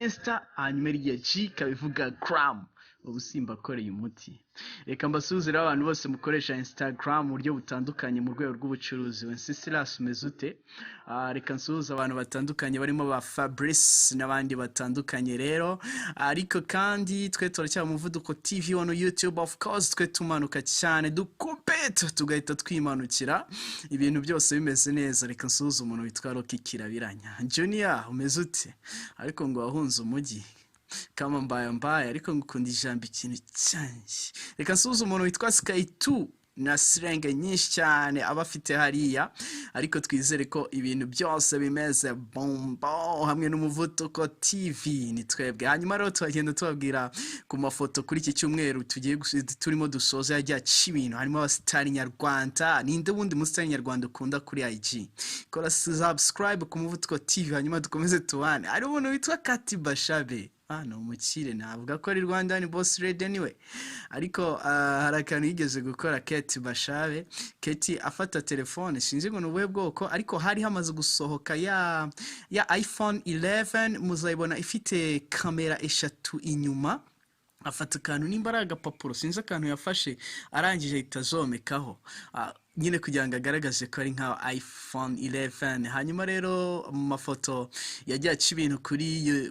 Insta hanyuma iriya G ikaba ivuga gram ubusimba akoreye umuti. Reka mbasuhuze rero abantu bose mukoresha Instagram mu buryo butandukanye mu rwego rw'ubucuruzi. Wenceslas umeze ute? Reka nsuhuze abantu batandukanye barimo ba Fabrice n'abandi batandukanye rero, ariko kandi twe turacyari Umuvuduko TV on YouTube, of course twe tumanuka cyane dukupeta tugahita twimanukira ibintu byose bimeze neza. Reka nsuhuze umuntu witwa Rocky Kirabiranya. Junior umeze ute? Ariko ngo wahunze umujyi kama mbaye ariko ngukunda ijambo ikintu cyanjye. Reka nsuhuze umuntu witwa Sky 2 na sirenge nyinshi cyane abafite hariya, ariko twizere ko ibintu byose bimeze bombo hamwe n'Umuvuduko TV ni twebwe. Hanyuma rero twagenda tubabwira ku mafoto kuri iki cyumweru turimo dusoza yajya ibintu, harimo abasitari nyarwanda. Ninde wundi musitari nyarwanda ukunda kuri IG? Kora subscribe ku Muvuduko TV hanyuma dukomeze tubane. Hari umuntu witwa Kati Bashabe, no umukire, navuga ko ari Rwandan boss lady anyway, ariko hari akantu yigeze gukora Kati Bashabe. Kati afata telefone sinzi ngo nubuhe bwoko, ariko hari hamaze gusohoka ya iPhone 11, muzayibona ifite kamera 3 inyuma. Afata akantu n'imbaraga agapapuro sinzi akantu yafashe arangije itazomekaho nyine kugira ngo agaragaze ko ari nka iPhone 11. Hanyuma rero mu mafoto yagiye aca ibintu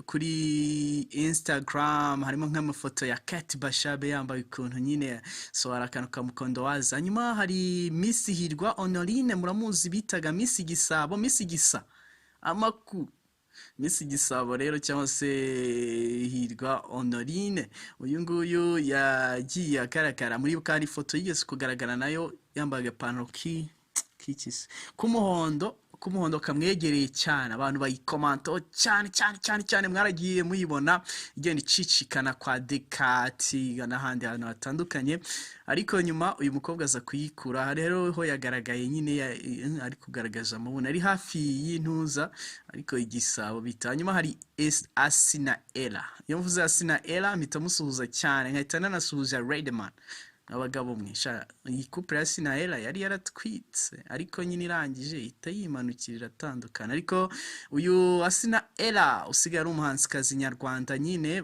kuri Instagram, harimo nk'amafoto ya Kati Bashabe yambaye ukuntu nyine, so hari akantu kamukondo waza. Hanyuma hari Miss Hirwa Honorine, muramuzi bitaga Miss Gisabo, Miss Gisa amakuru, Miss Gisabo rero cyangwa se Hirwa Honorine. Uyu nguyu yagiye akarakara muri bukari foto yigeze kugaragara nayo yambaye agapantaro k'ikisi k'umuhondo kamwegereye cyane. Abantu bayikomanta cyane mwaragiye muyibona igenda icicikana kwa Dekati n'ahandi hantu hatandukanye, ariko nyuma uyu mukobwa aza kuyikura. Rero ho yagaragaye nyine ari kugaragaza amabuna ari hafi y'intuza, ariko Igisabo bita. Hanyuma hari Asina Ella. Iyo mvuze Asina Ella mpita musuhuza cyane, nkahita nanasuhuza Redman abagabo mwisha. Iyi couple ya Asina Ella yari yaratwitse, ariko nyine irangije itayimanukira atandukana. Ariko uyu Asina Ella usigaye ari umuhanzikazi nyarwanda nyine,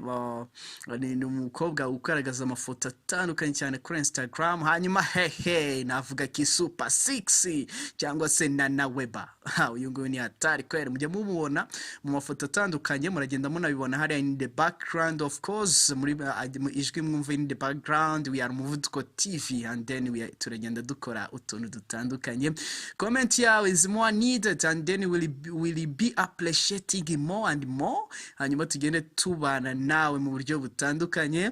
ni umukobwa ugaragaza amafoto atandukanye cyane kuri Instagram. Hanyuma hehe navuga ki Super 6 cyangwa se Nana Weba. Uyu nguyu ni hatari kwere, mujye mubona mu mafoto atandukanye, muragenda munabibona hariya in the background, of course muri ijwi mwumva in the background. We are Umuvuduko TV and then turagenda dukora utuntu dutandukanye. Comment yawe is more needed and then will be appreciating more and more. Hanyuma tugende tubana nawe mu buryo butandukanye.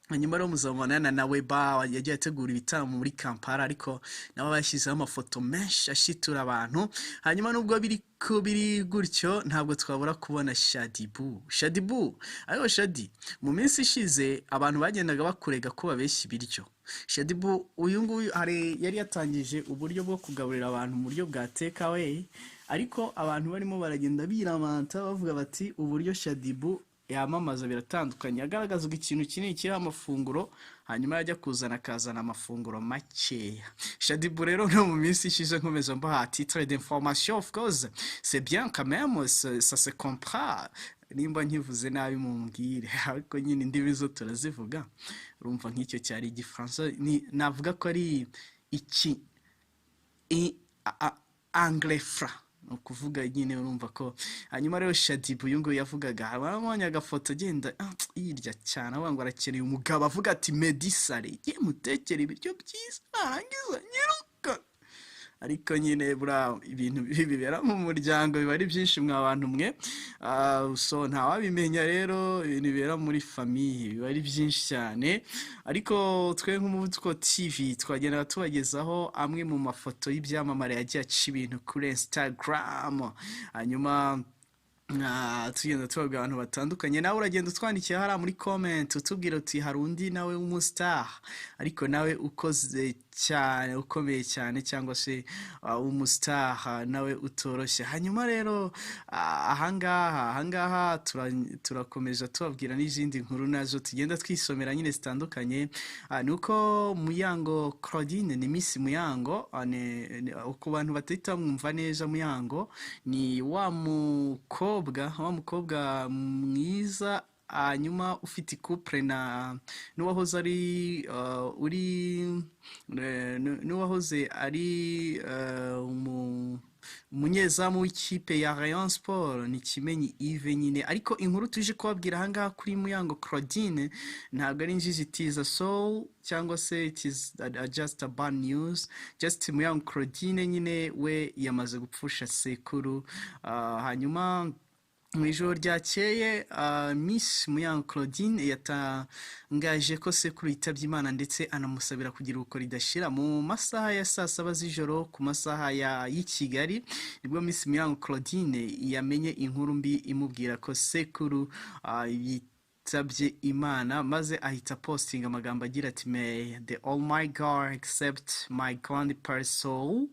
Hanyuma rero muzabonana nawe yagiye ategura ibitaramo muri Kampala, ariko nabo bashyizeho amafoto menshi ashitura abantu. Hanyuma nubwo biri gutyo ntabwo twabura kubona Shadibu. Ayo Shadi, mu minsi ishize abantu bagendaga bakurega ko babeshya ibiryo. Shadibu uyu nguyu yari yatangije uburyo bwo kugaburira abantu mu buryo bwa take away, ariko abantu barimo baragenda biramanta bavuga bati uburyo Shadibu yamamaza biratandukanye. Agaragazwa ikintu kinini kiriho amafunguro, hanyuma yajya akazana amafunguro makeya. Shadibu rero no mu minsi ishize nkomeza mbaha titre d'information, of course c'est bien quand même, ça se comprend. Nimba nkivuze nabi mumbwire, ariko nyine indimi zo turazivuga. Urumva nk'icyo cyari Igifaransa, navuga ko ari anglais fra ukuvuga nyine, urumva ko. Hanyuma rero Shadibu uyu nguyu yavugaga, abamanya agafoto agenda yirya cyane, ngo arakeneye umugabo, avuga ati Medisare ye mutekera ibiryo byiza arangiza nyiruka. Ariko nyine bura ibintu bibera mu muryango biba ari byinshi mwa bantu mwe, so ntawabimenya rero ibintu bibera muri famille biba ari byinshi cyane. Ariko twe nk'Umuvuduko TV twagenda tubagezaho amwe mu mafoto y'ibyamamare yagiye aca ibintu kuri Instagram. Hanyuma tugenda tubabwira abantu batandukanye. Nawe uragenda utwandikiye hariya muri comment utubwira uti hari undi nawe w'umustar, ariko nawe ukoze cyane ukomeye cyane, cyangwa se umustar nawe utoroshye. Hanyuma rero ahangaha turakomeza tubabwira n'izindi nkuru nazo tugenda twisomera nyine zitandukanye. Nuko Muyango Claudine ni Miss Muyango, ku bantu batita mwumva neza Muyango ni wa muko wa mukobwa mwiza, hanyuma ufite couple n'uwahoze ari n'uwahoze ari umunyezamu w'ikipe ya Rayon Sport ni Kimenyi Yves nyine. Ariko inkuru tuje kubabwira ahangaha kuri Muyango Claudine ntabwo ari njiji, it is a soul cyangwa se it is just a bad news. Just Muyango Claudine nyine we yamaze gupfusha sekuru. Hanyuma mu ijoro ryakeye Miss Muyango Claudine yatangaje ko sekuru yitabye Imana ndetse anamusabira kugira uko ridashira mu masaha ya saa saba z'ijoro ku masaha y'i Kigali. Nibwo Miss Muyango Claudine yamenye inkuru mbi imubwira ko sekuru yitabye Imana, maze ahita posting amagambo agira ati may the almighty God accept my grandpa soul.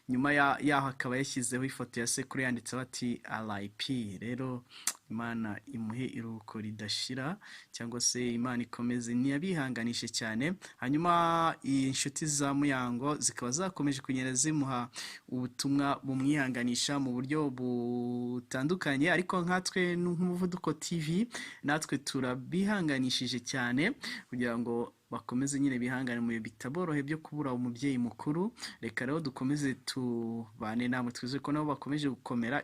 Nyuma yaho akaba yashyizeho ifoto ya sekuru yanditseho ati RIP. Rero Imana imuhe iruhuko ridashira cyangwa se Imana ikomeze niyabihanganishe cyane. Hanyuma inshuti za Muyango zikaba zakomeje kugenda zimuha ubutumwa bumwihanganisha mu buryo butandukanye, ariko nkatwe nk'Umuvuduko TV natwe turabihanganishije cyane kugira ngo bakomeze nyine bihangane mu bitaborohe byo kubura umubyeyi mukuru. Reka rero dukomeze tubane namwe, twizeye ko nabo bakomeje gukomera.